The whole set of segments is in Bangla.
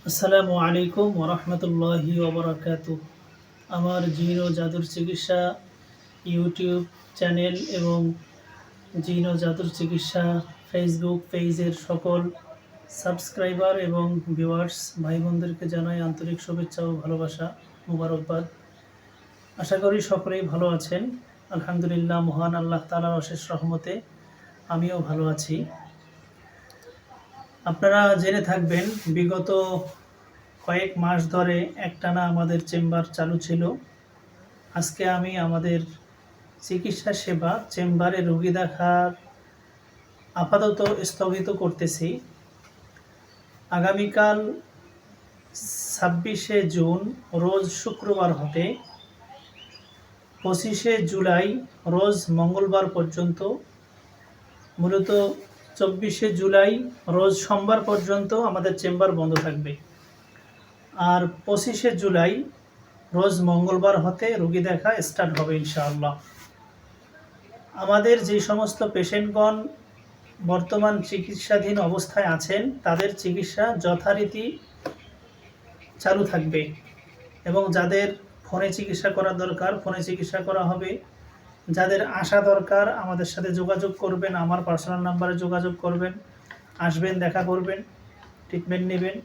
আসসালামু আলাইকুম ওরহমতুল্লাহি ওবরাকাতু। আমার জিন ও জাদুর চিকিৎসা ইউটিউব চ্যানেল এবং জিন ও জাদুর চিকিৎসা ফেসবুক পেজের সকল সাবস্ক্রাইবার এবং ভিউয়ার্স ভাই বোনদেরকে জানাই আন্তরিক শুভেচ্ছা ও ভালোবাসা, মুবারকবাদ। আশা করি সকলেই ভালো আছেন। আলহামদুলিল্লাহ, মহান আল্লাহ তাআলার অশেষ রহমতে আমিও ভালো আছি। আপনারা জেনে থাকবেন, বিগত কয়েক মাস ধরে একটানা আমাদের চেম্বার চালু ছিল। আজকে আমি আমাদের চিকিৎসা সেবা চেম্বারে রোগী দেখার আপাতত স্থগিত করতেছি। আগামীকাল 26শে জুন রোজ শুক্রবার হতে 25শে জুলাই রোজ মঙ্গলবার পর্যন্ত, মূলত 24শে জুলাই রোজ সোমবার পর্যন্ত আমাদের চেম্বার বন্ধ থাকবে। আর 25শে জুলাই রোজ মঙ্গলবার হতে রোগী দেখা স্টার্ট হবে ইনশাআল্লাহ। আমাদের যে সমস্ত পেশেন্টগণ বর্তমান চিকিৎসাধীন অবস্থায় আছেন তাদের চিকিৎসা যথারীতি চালু থাকবে এবং যাদের ফোনে চিকিৎসা করা দরকার ফোনে চিকিৎসা করা হবে। যাদের আসা দরকার আমাদের সাথে যোগাযোগ করবেন, আমার পার্সোনাল নাম্বারে যোগাযোগ করবেন, আসবেন, দেখা করবেন, ট্রিটমেন্ট নেবেন।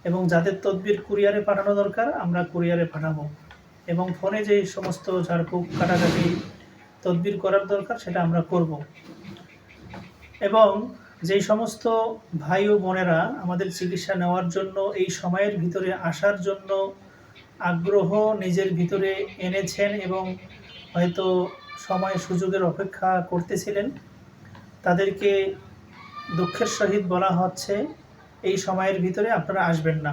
এবং যাদের তদবির কুরিয়ারে পাঠানো দরকার আমরা কুরিয়ারে পাঠাবো, এবং ফোনে যে সমস্ত ঝাড়ফুঁক কাটাকাটি তদবির করার দরকার সেটা আমরা করব। এবং যেই সমস্ত ভাই ও বোনেরা আমাদের চিকিৎসা নেওয়ার জন্য এই সময়ের ভিতরে আসার জন্য আগ্রহ নিজের ভিতরে এনেছেন এবং হয়তো সময় সুযোগের অপেক্ষা করতেছিলেন, তাদেরকে দুঃখের সহিত বলা হচ্ছে এই সময়ের ভিতরে আপনারা আসবেন না।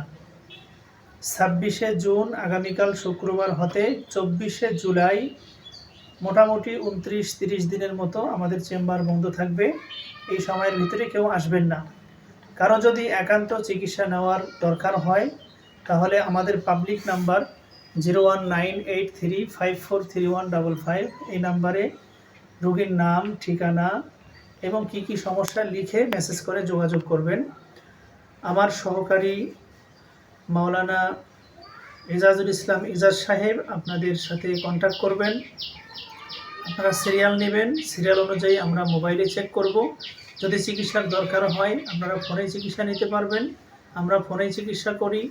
26শে জুন আগামীকাল শুক্রবার হতে 24শে জুলাই মোটামুটি 29-30 দিনের মতো আমাদের চেম্বার বন্ধ থাকবে। এই সময়ের ভিতরে কেউ আসবেন না। কারো যদি একান্ত চিকিৎসা নেওয়ার দরকার হয় তাহলে আমাদের পাবলিক নাম্বার 019835431555 এই নাম্বারে রোগীর নাম, ঠিকানা এবং কি কি সমস্যা লিখে মেসেজ করে যোগাযোগ করবেন। আমার সহকারী মাওলানা এজাজুল ইসলাম ইজাজ সাহেব আপনাদের সাথে কন্ট্যাক্ট করবেন। আপনারা সিরিয়াল নেবেন, সিরিয়াল অনুযায়ী আমরা মোবাইলে চেক করব। যদি চিকিৎসার দরকার হয় আপনারা ফোনে চিকিৎসা নিতে পারবেন, আমরা ফোনে চিকিৎসা করি।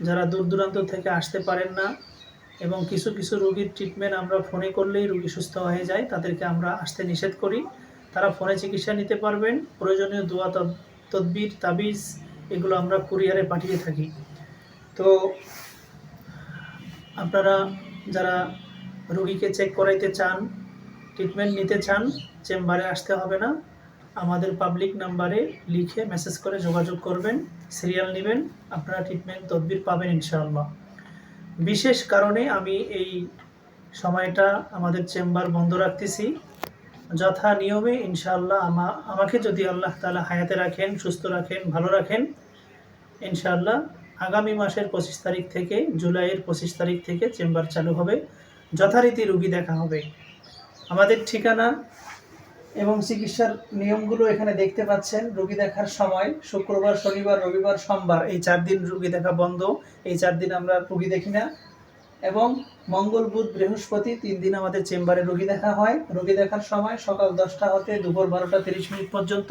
যারা দূর দূরান্ত থেকে আসতে পারেন না এবং কিছু কিছু রোগীর ট্রিটমেন্ট আমরা ফোনে করলেই রোগী সুস্থ হয়ে যায়, তাদেরকে আমরা আসতে নিষেধ করি। তারা ফোনে চিকিৎসা নিতে পারবেন। প্রয়োজনীয় দোয়া তদবির তাবিজ এগুলো আমরা কুরিয়ারে পাঠিয়ে থাকি। তো আপনারা যারা রোগীকে চেক করাইতে চান, ট্রিটমেন্ট নিতে চান, চেম্বারে আসতে হবে না, আমাদের পাবলিক নাম্বারে লিখে মেসেজ করে যোগাযোগ করবেন, সিরিয়াল নেবেন, আপনারা ট্রিটমেন্ট তদবির পাবেন ইনশাআল্লাহ। বিশেষ কারণে আমি এই সময়টা আমাদের চেম্বার বন্ধ রাখতেছি। যথা নিয়মে ইনশাআল্লাহ আমাকে যদি আল্লাহ তাআলা হায়াতে রাখেন, সুস্থ রাখেন, ভালো রাখেন, ইনশাআল্লাহ আগামী মাসের 25 তারিখ থেকে, জুলাইয়ের 25 তারিখ থেকে চেম্বার চালু হবে, যথারীতি রোগী দেখা হবে। আমাদের ঠিকানা এবং চিকিৎসার নিয়মগুলো এখানে দেখতে পাচ্ছেন। রোগী দেখার সময় শুক্রবার, শনিবার, রবিবার, সোমবার এই 4 দিন রোগী দেখা বন্ধ। এই 4 দিন আমরা রোগী দেখি না। এবং মঙ্গল, বুধ, বৃহস্পতি 3 দিন আমাদের চেম্বারে রোগী দেখা হয়। রোগী দেখার সময় সকাল 10টা হতে দুপুর 12টা 30 পর্যন্ত।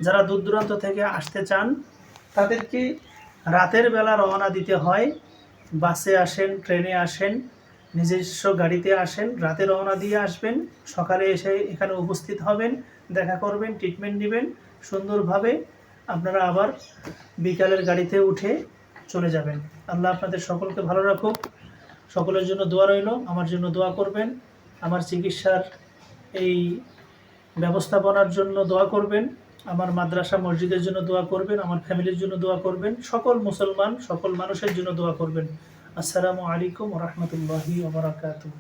যারা দূর দূরান্ত থেকে আসতে চান তাদেরকে রাতের বেলা রওনা দিতে হয়। বাসে আসেন, ট্রেনে আসেন, নিজস্ব গাড়িতে আসেন, রাতে রওনা দিয়ে আসবেন, সকালে এসে এখানে উপস্থিত হবেন, দেখা করবেন, ট্রিটমেন্ট নেবেন সুন্দরভাবে। আপনারা আবার বিকালের গাড়িতে উঠে চলে যাবেন। আল্লাহ আপনাদের সকলকে ভালো রাখুক। সকলের জন্য দোয়া রইল, আমার জন্য দোয়া করবেন। আমার চিকিৎসার এই ব্যবস্থাপনার জন্য দোয়া করবেন, আমার মাদ্রাসা মসজিদের জন্য দোয়া করবেন, আমার ফ্যামিলির জন্য দোয়া করবেন, সকল মুসলমান সকল মানুষের জন্য দোয়া করবেন। আসসালামু আলাইকুম ওয়া রাহমাতুল্লাহি ওয়া বারাকাতুহু।